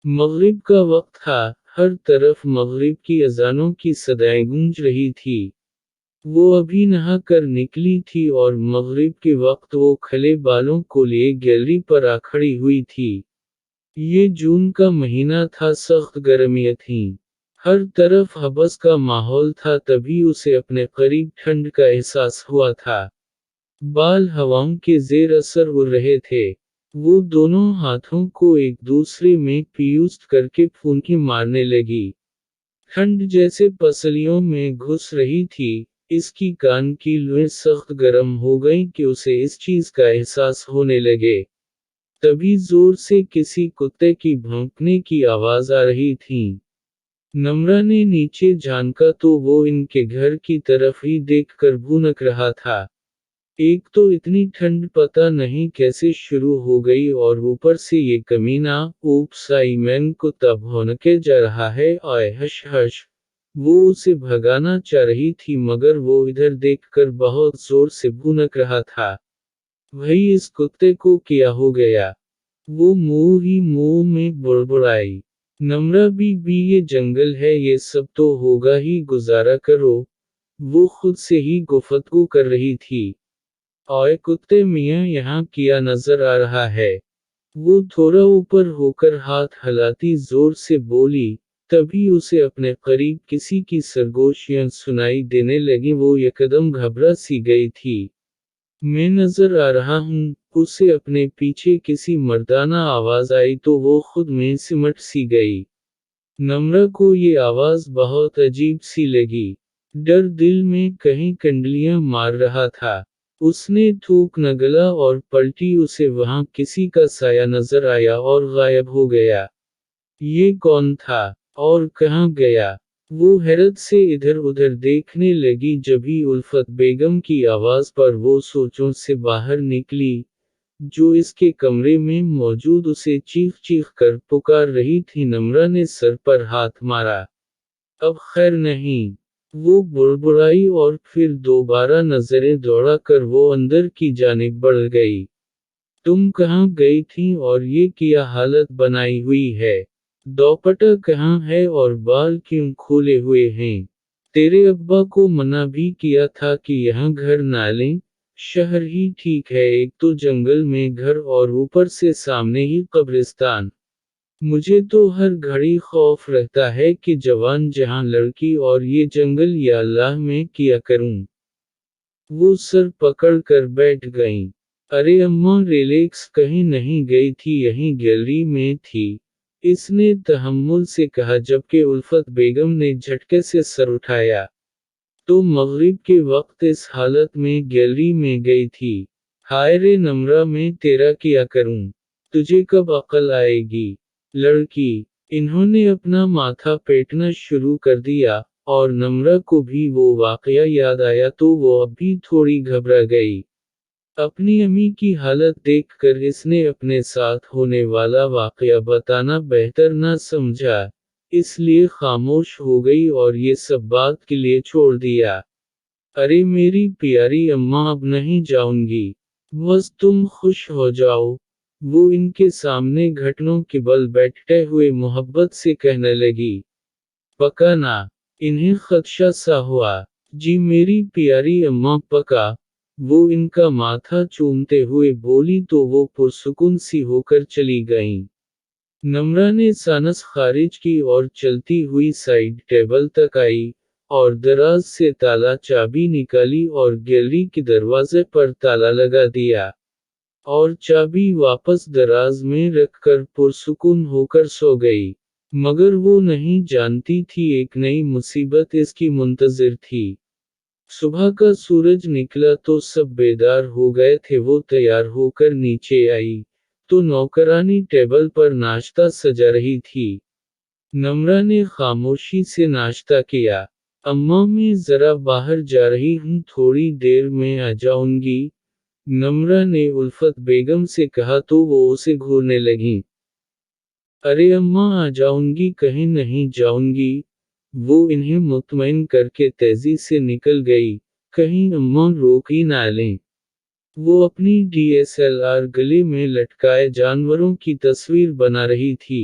مغرب کا وقت تھا، ہر طرف مغرب کی اذانوں کی صدائیں گونج رہی تھی۔ وہ ابھی نہا کر نکلی تھی اور مغرب کے وقت وہ کھلے بالوں کو لیے گیلری پر آ کھڑی ہوئی تھی۔ یہ جون کا مہینہ تھا، سخت گرمیاں تھیں۔ ہر طرف حبس کا ماحول تھا، تبھی اسے اپنے قریب ٹھنڈ کا احساس ہوا تھا۔ بال ہواؤں کے زیر اثر اڑ رہے تھے۔ وہ دونوں ہاتھوں کو ایک دوسرے میں پیوست کر کے پھونکی مارنے لگی۔ ٹھنڈ جیسے پسلیوں میں گھس رہی تھی، اس کی کان کی لویں سخت گرم ہو گئیں کہ اسے اس چیز کا احساس ہونے لگے۔ تبھی زور سے کسی کتے کی بھونکنے کی آواز آ رہی تھی۔ نمرا نے نیچے جھانکا تو وہ ان کے گھر کی طرف ہی دیکھ کر بھونک رہا تھا۔ ایک تو اتنی ٹھنڈ پتہ نہیں کیسے شروع ہو گئی اور اوپر سے یہ کمینہ، اوپس آئی مین کتا بھونکے جا رہا ہے، آئے ہش ہش۔ وہ اسے بھگانا چاہ رہی تھی مگر وہ ادھر دیکھ کر بہت زور سے بھونک رہا تھا۔ بھئی اس کتے کو کیا ہو گیا؟ وہ منہ ہی منہ میں بڑبڑائی۔ نمرا بی یہ جنگل ہے، یہ سب تو ہوگا ہی، گزارا کرو۔ وہ خود سے ہی گفتگو کر رہی تھی۔ اوئے کتے میاں، یہاں کیا نظر آ رہا ہے؟ وہ تھوڑا اوپر ہو کر ہاتھ ہلاتی زور سے بولی، تبھی اسے اپنے قریب کسی کی سرگوشیاں سنائی دینے لگیں۔ وہ یکدم گھبرا سی گئی تھی۔ میں نظر آ رہا ہوں، اسے اپنے پیچھے کسی مردانہ آواز آئی تو وہ خود میں سمٹ سی گئی۔ نمرا کو یہ آواز بہت عجیب سی لگی۔ ڈر دل میں کہیں کنڈلیاں مار رہا تھا۔ اس نے تھوک نگلا اور پلٹی، اسے وہاں کسی کا سایہ نظر آیا اور غائب ہو گیا۔ یہ کون تھا؟ اور کہاں گیا؟ وہ حیرت سے ادھر ادھر دیکھنے لگی، جبھی الفت بیگم کی آواز پر وہ سوچوں سے باہر نکلی، جو اس کے کمرے میں موجود اسے چیخ چیخ کر پکار رہی تھی۔ نمرا نے سر پر ہاتھ مارا۔ اب خیر نہیں، وہ بڑبڑائی اور پھر دوبارہ نظریں دوڑا کر وہ اندر کی جانب بڑھ گئی۔ تم کہاں گئی تھیں اور یہ کیا حالت بنائی ہوئی ہے؟ دوپٹہ کہاں ہے اور بال کیوں کھولے ہوئے ہیں؟ تیرے ابا کو منع بھی کیا تھا کہ یہاں گھر نہ لیں، شہر ہی ٹھیک ہے، ایک تو جنگل میں گھر اور اوپر سے سامنے ہی قبرستان۔ مجھے تو ہر گھڑی خوف رہتا ہے کہ جوان جہاں لڑکی اور یہ جنگل، یا اللہ میں کیا کروں؟ وہ سر پکڑ کر بیٹھ گئیں۔ ارے اماں ریلیکس، کہیں نہیں گئی تھی، یہیں گیلری میں تھی، اس نے تحمل سے کہا، جبکہ الفت بیگم نے جھٹکے سے سر اٹھایا۔ تو مغرب کے وقت اس حالت میں گیلری میں گئی تھی؟ ہائے رے نمرا، میں تیرا کیا کروں؟ تجھے کب عقل آئے گی؟ لڑکی! انہوں نے اپنا ماتھا پیٹنا شروع کر دیا، اور نمرا کو بھی وہ واقعہ یاد آیا تو وہ اب بھی تھوڑی گھبرا گئی۔ اپنی امی کی حالت دیکھ کر اس نے اپنے ساتھ ہونے والا واقعہ بتانا بہتر نہ سمجھا، اس لیے خاموش ہو گئی اور یہ سب بات کے لیے چھوڑ دیا۔ ارے میری پیاری اماں، اب نہیں جاؤں گی، بس تم خوش ہو جاؤ، وہ ان کے سامنے گھٹنوں کے بل بیٹھے ہوئے محبت سے کہنے لگی۔ پکا نا؟ انہیں خدشہ سا ہوا۔ جی میری پیاری اماں، پکا، وہ ان کا ماتھا چومتے ہوئے بولی تو وہ پرسکون سی ہو کر چلی گئیں۔ نمرا نے سانس خارج کی اور چلتی ہوئی سائیڈ ٹیبل تک آئی، اور دراز سے تالا چابی نکالی اور گیلری کے دروازے پر تالا لگا دیا، اور چابی واپس دراز میں رکھ کر پرسکون ہو کر سو گئی۔ مگر وہ نہیں جانتی تھی ایک نئی مصیبت اس کی منتظر تھی۔ صبح کا سورج نکلا تو سب بیدار ہو گئے تھے۔ وہ تیار ہو کر نیچے آئی، تو نوکرانی ٹیبل پر ناشتہ سجا رہی تھی۔ نمرا نے خاموشی سے ناشتہ کیا۔ اماں میں ذرا باہر جا رہی ہوں، تھوڑی دیر میں آ جاؤں گی، نمرا نے الفت بیگم سے کہا تو وہ اسے گھورنے لگیں۔ ارے اماں آ جاؤں گی، کہیں نہیں جاؤں گی، وہ انہیں مطمئن کر کے تیزی سے نکل گئی، کہیں اماں روک ہی نہ لیں۔ وہ اپنی DSLR گلے میں لٹکائے جانوروں کی تصویر بنا رہی تھی۔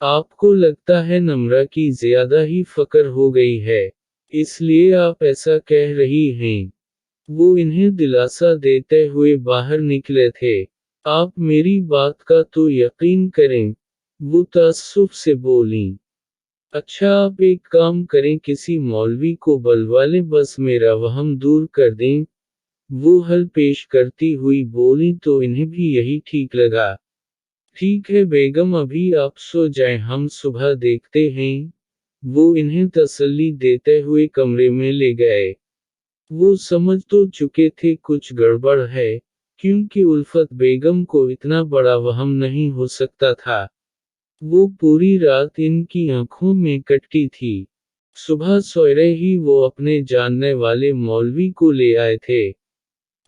آپ کو لگتا ہے نمرہ کی زیادہ ہی فکر ہو گئی ہے، اس لیے آپ ایسا کہہ رہی ہیں۔ وہ انہیں دلاسا دیتے ہوئے باہر نکلے تھے۔ آپ میری بات کا تو یقین کریں، وہ تعصب سے بولیں۔ اچھا آپ ایک کام کریں، کسی مولوی کو بلوا لیں، بس میرا وہم دور کر دیں۔ وہ حل پیش کرتی ہوئی بولیں تو انہیں بھی یہی ٹھیک لگا۔ ٹھیک ہے بیگم، ابھی آپ سو جائیں، ہم صبح دیکھتے ہیں۔ وہ انہیں تسلی دیتے ہوئے کمرے میں لے گئے۔ وہ سمجھ تو چکے تھے کچھ گڑبڑ ہے، کیونکہ الفت بیگم کو اتنا بڑا وہم نہیں ہو سکتا تھا۔ وہ پوری رات ان کی آنکھوں میں کٹتی تھی۔ صبح سویرے ہی وہ اپنے جاننے والے مولوی کو لے آئے تھے۔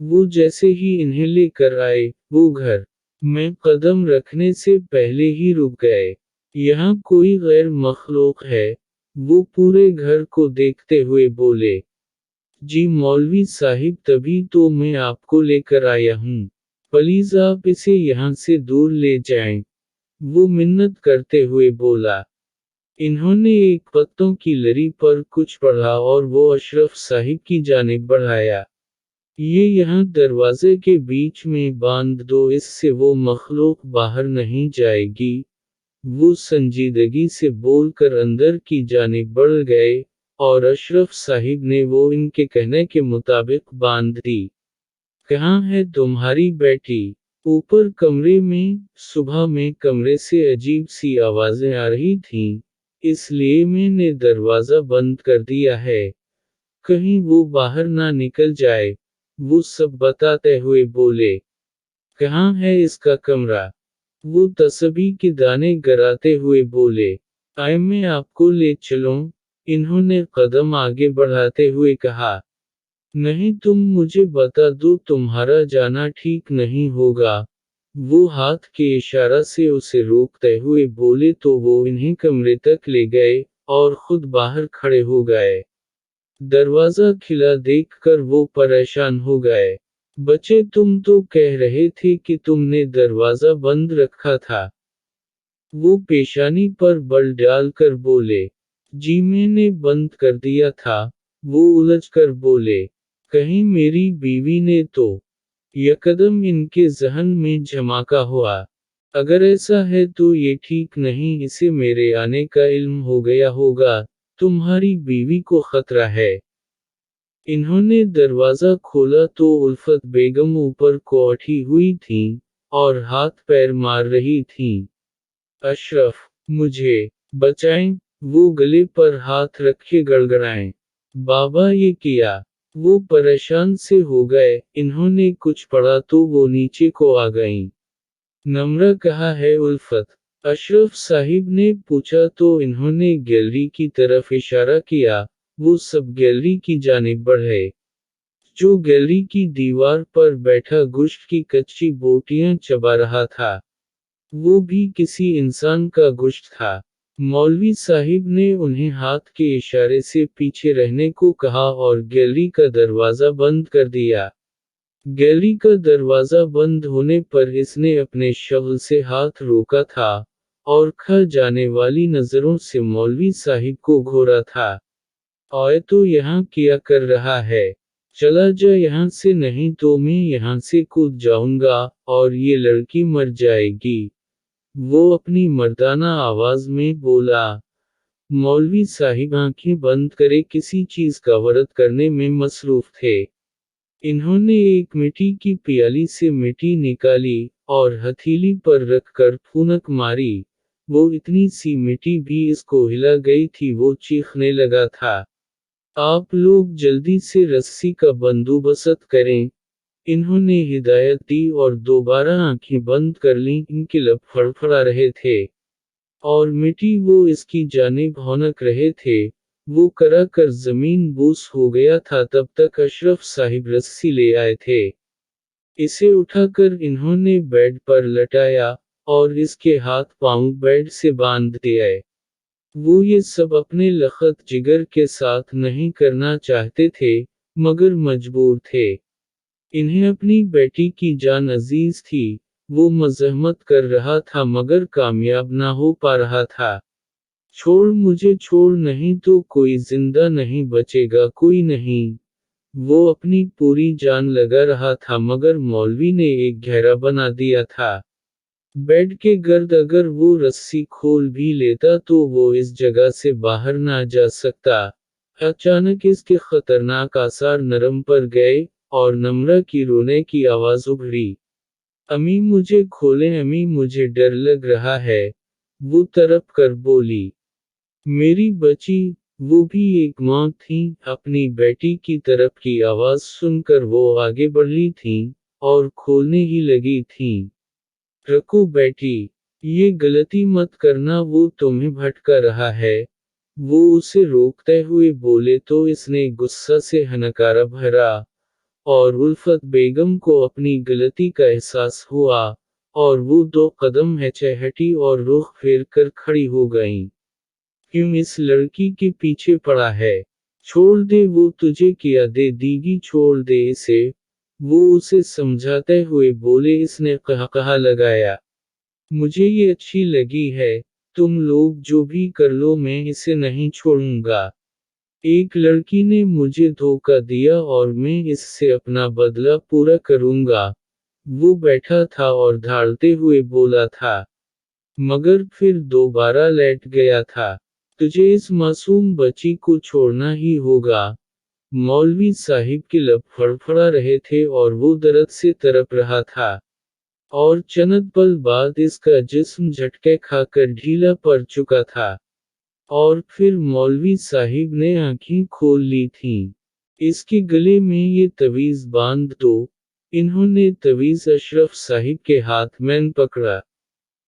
وہ جیسے ہی انہیں لے کر آئے، وہ گھر میں قدم رکھنے سے پہلے ہی رک گئے۔ یہاں کوئی غیر مخلوق ہے، وہ پورے گھر کو دیکھتے ہوئے بولے۔ جی مولوی صاحب، تبھی تو میں آپ کو لے کر آیا ہوں۔ پلیز آپ اسے یہاں سے دور لے جائیں، وہ منت کرتے ہوئے بولا۔ انہوں نے ایک پتوں کی لری پر کچھ پڑھا اور وہ اشرف صاحب کی جانب بڑھایا۔ یہ یہاں دروازے کے بیچ میں باندھ دو، اس سے وہ مخلوق باہر نہیں جائے گی۔ وہ سنجیدگی سے بول کر اندر کی جانب بڑھ گئے، اور اشرف صاحب نے وہ ان کے کہنے کے مطابق باندھ دی۔ کہاں ہے تمہاری بیٹی؟ اوپر کمرے میں۔ صبح میں کمرے سے عجیب سی آوازیں آ رہی تھیں، اس لیے میں نے دروازہ بند کر دیا ہے، کہیں وہ باہر نہ نکل جائے، وہ سب بتاتے ہوئے بولے۔ کہاں ہے اس کا کمرہ؟ وہ تسبیح کے دانے گراتے ہوئے بولے۔ آئے میں آپ کو لے چلوں؟ انہوں نے قدم آگے بڑھاتے ہوئے کہا۔ نہیں، تم مجھے بتا دو، تمہارا جانا ٹھیک نہیں ہوگا۔ وہ ہاتھ کے اشارہ سے اسے روکتے ہوئے بولے تو وہ انہیں کمرے تک لے گئے، اور خود باہر کھڑے ہو گئے۔ دروازہ کھلا دیکھ کر وہ پریشان ہو گئے۔ بچے، تم تو کہہ رہے تھے کہ تم نے دروازہ بند رکھا تھا۔ وہ پیشانی پر بل ڈال کر بولے۔ جی میں نے بند کر دیا تھا، وہ الجھ کر بولے۔ کہیں میری بیوی نے تو؟ یکدم ان کے ذہن میں جھماکا ہوا۔ اگر ایسا ہے تو یہ ٹھیک نہیں، اسے میرے آنے کا علم ہو گیا ہوگا، تمہاری بیوی کو خطرہ ہے۔ انہوں نے دروازہ کھولا تو الفت بیگم اوپر کو اٹھی ہوئی تھیں، اور ہاتھ پیر مار رہی تھیں۔ اشرف، مجھے بچائیں، وہ گلے پر ہاتھ رکھے گڑگڑائیں۔ بابا یہ کیا؟ وہ پریشان سے ہو گئے، انہوں نے کچھ پڑھا تو وہ نیچے کو آ گئیں۔ نمرہ کہاں ہے الفت؟ اشرف صاحب نے پوچھا تو انہوں نے گیلری کی طرف اشارہ کیا، وہ سب گیلری کی جانب بڑھے۔ جو گیلری کی دیوار پر بیٹھا گوشت کی کچی بوٹیاں چبا رہا تھا، وہ بھی کسی انسان کا گوشت تھا۔ مولوی صاحب نے انہیں ہاتھ کے اشارے سے پیچھے رہنے کو کہا اور گیلری کا دروازہ بند کر دیا۔ گیلری کا دروازہ بند ہونے پر اس نے اپنے شغل سے ہاتھ روکا تھا، اور کھا جانے والی نظروں سے مولوی صاحب کو گھورا تھا۔ اوئے تو یہاں کیا کر رہا ہے؟ چلا جا یہاں سے، نہیں تو میں یہاں سے کود جاؤں گا، اور یہ لڑکی مر جائے گی، وہ اپنی مردانہ آواز میں بولا۔ مولوی صاحب آنکھیں بند کرے کسی چیز کا ورد کرنے میں مصروف تھے۔ انہوں نے ایک مٹی کی پیالی سے مٹی نکالی، اور ہتھیلی پر رکھ کر پھونک ماری، وہ اتنی سی مٹی بھی اس کو ہلا گئی تھی، وہ چیخنے لگا تھا۔ آپ لوگ جلدی سے رسی کا بندوبست کریں، انہوں نے ہدایت دی اور دوبارہ آنکھیں بند کر لیں، ان کے لب پھڑپھڑا رہے تھے، اور مٹی وہ اس کی جانب ہونک رہے تھے، وہ کرا کر زمین بوس ہو گیا تھا، تب تک اشرف صاحب رسی لے آئے تھے۔ اسے اٹھا کر انہوں نے بیڈ پر لٹایا، اور اس کے ہاتھ پاؤں بیڈ سے باندھ دیے۔ وہ یہ سب اپنے لخت جگر کے ساتھ نہیں کرنا چاہتے تھے، مگر مجبور تھے۔ انہیں اپنی بیٹی کی جان عزیز تھی، وہ مزاحمت کر رہا تھا مگر کامیاب نہ ہو پا رہا تھا۔ چھوڑ مجھے، چھوڑ، نہیں تو کوئی زندہ نہیں بچے گا، کوئی نہیں۔ وہ اپنی پوری جان لگا رہا تھا مگر مولوی نے ایک گھیرا بنا دیا تھا۔ بیڈ کے گرد اگر وہ رسی کھول بھی لیتا تو وہ اس جگہ سے باہر نہ جا سکتا۔ اچانک اس کے خطرناک آثار نرم پر گئے، اور نمرہ کی رونے کی آواز ابھری۔ امی مجھے کھولیں، امی مجھے ڈر لگ رہا ہے، وہ تڑپ کر بولی۔ میری بچی، وہ بھی ایک ماں تھیں، اپنی بیٹی کی تڑپ کی آواز سن کر وہ آگے بڑھی تھیں، اور کھولنے ہی لگی تھیں۔ رکو بیٹی، یہ غلطی مت کرنا، وہ تمہیں بھٹکا رہا ہے، وہ اسے روکتے ہوئے بولے تو اس نے غصہ سے ہنکارا بھرا، اور الفت بیگم کو اپنی غلطی کا احساس ہوا، اور وہ 2 قدم پیچھے ہٹی اور رخ پھیر کر کھڑی ہو گئیں۔ کیوں اس لڑکی کے پیچھے پڑا ہے؟ چھوڑ دے، وہ تجھے کیا دے دے گی، چھوڑ دے اسے، وہ اسے سمجھاتے ہوئے بولے۔ اس نے قہقہا لگایا۔ مجھے یہ اچھی لگی ہے، تم لوگ جو بھی کر لو میں اسے نہیں چھوڑوں گا۔ ایک لڑکی نے مجھے دھوکا دیا اور میں اس سے اپنا بدلہ پورا کروں گا، وہ بیٹھا تھا اور دھاڑتے ہوئے بولا تھا، مگر پھر دوبارہ لیٹ گیا تھا۔ تجھے اس معصوم بچی کو چھوڑنا ہی ہوگا۔ مولوی صاحب کے لب پھڑپھڑا رہے تھے اور وہ درد سے تڑپ رہا تھا، اور چند پل بعد اس کا جسم جھٹکے کھا کر ڈھیلا پڑ چکا تھا، اور پھر مولوی صاحب نے آنکھیں کھول لی تھیں۔ اس کے گلے میں یہ تعویذ باندھ دو، انہوں نے تعویذ اشرف صاحب کے ہاتھ میں پکڑا۔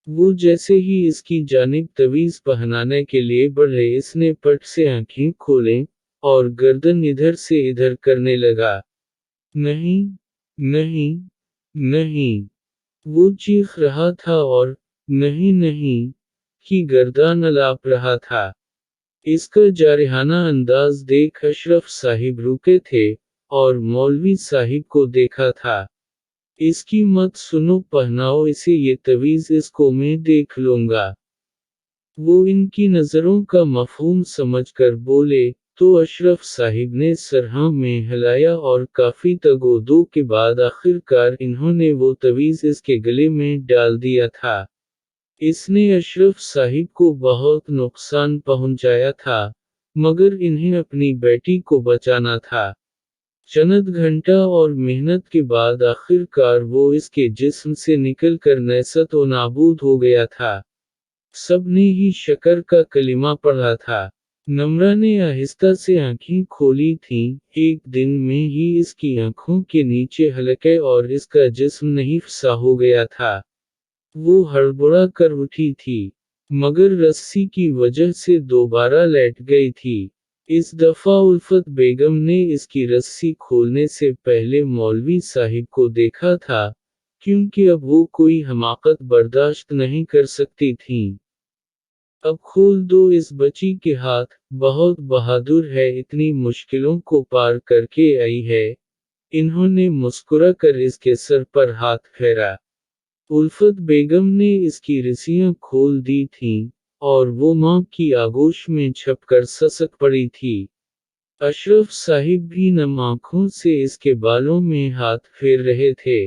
وہ جیسے ہی اس کی جانب تعویذ پہنانے کے لیے بڑھے اس نے پٹ سے آنکھیں کھولیں، اور گردن ادھر سے ادھر کرنے لگا۔ نہیں، نہیں، نہیں، وہ چیخ رہا تھا اور نہیں نہیں کی گردان الاپ رہا تھا۔ اس کا جارحانہ انداز دیکھ اشرف صاحب رکے تھے، اور مولوی صاحب کو دیکھا تھا۔ اس کی مت سنو، پہناؤ اسے یہ تعویذ، اس کو میں دیکھ لوں گا۔ وہ ان کی نظروں کا مفہوم سمجھ کر بولے، تو اشرف صاحب نے سر ہاں میں ہلایا اور کافی تگ و دو کے بعد آخر کار انہوں نے وہ تعویذ اس کے گلے میں ڈال دیا تھا۔ اس نے اشرف صاحب کو بہت نقصان پہنچایا تھا، مگر انہیں اپنی بیٹی کو بچانا تھا۔ چند گھنٹہ اور محنت کے بعد آخر کار وہ اس کے جسم سے نکل کر نیست و نابود ہو گیا تھا۔ سب نے ہی شکر کا کلمہ پڑھا تھا۔ نمرہ نے آہستہ سے آنکھیں کھولی تھیں، ایک دن میں ہی اس کی آنکھوں کے نیچے حلقے اور اس کا جسم نہیں فسا ہو گیا تھا۔ وہ ہڑبڑا کر اٹھی تھی، مگر رسی کی وجہ سے دوبارہ لیٹ گئی تھی۔ اس دفعہ الفت بیگم نے اس کی رسی کھولنے سے پہلے مولوی صاحب کو دیکھا تھا، کیونکہ اب وہ کوئی حماقت برداشت نہیں کر سکتی تھیں۔ اب کھول دو اس بچی کے ہاتھ، بہت بہادر ہے، اتنی مشکلوں کو پار کر کے آئی ہے۔ انہوں نے مسکرا کر اس کے سر پر ہاتھ پھیرا۔ الفت بیگم نے اس کی رسیاں کھول دی تھیں، اور وہ ماں کی آغوش میں چھپ کر سسک پڑی تھی۔ اشرف صاحب بھی نم آنکھوں سے اس کے بالوں میں ہاتھ پھیر رہے تھے۔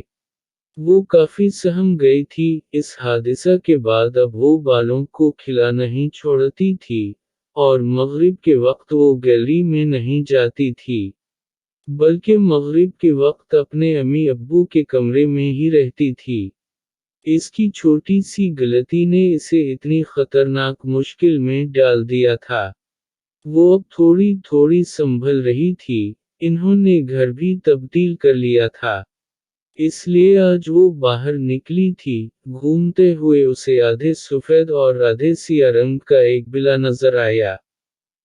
وہ کافی سہم گئی تھی، اس حادثہ کے بعد اب وہ بالوں کو کھلا نہیں چھوڑتی تھی، اور مغرب کے وقت وہ گیلری میں نہیں جاتی تھی، بلکہ مغرب کے وقت اپنے امی ابو کے کمرے میں ہی رہتی تھی۔ اس کی چھوٹی سی غلطی نے اسے اتنی خطرناک مشکل میں ڈال دیا تھا۔ وہ اب تھوڑی تھوڑی سنبھل رہی تھی، انہوں نے گھر بھی تبدیل کر لیا تھا، اس لیے آج وہ باہر نکلی تھی، گھومتے ہوئے اسے آدھے سفید اور آدھے سیاہ رنگ کا ایک بلا نظر آیا۔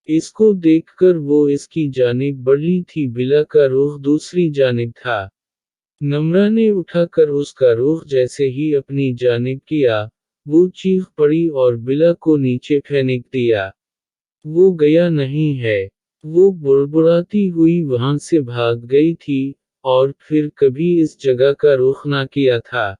اس کو دیکھ کر وہ اس کی جانب بڑھی تھی، بلا کا رخ دوسری جانب تھا۔ نمرہ نے اٹھا کر اس کا رخ جیسے ہی اپنی جانب کیا، وہ چیخ پڑی اور بلا کو نیچے پھینک دیا۔ وہ گیا نہیں ہے، وہ بڑبڑاتی ہوئی وہاں سے بھاگ گئی تھی، اور پھر کبھی اس جگہ کا رخ نہ کیا تھا۔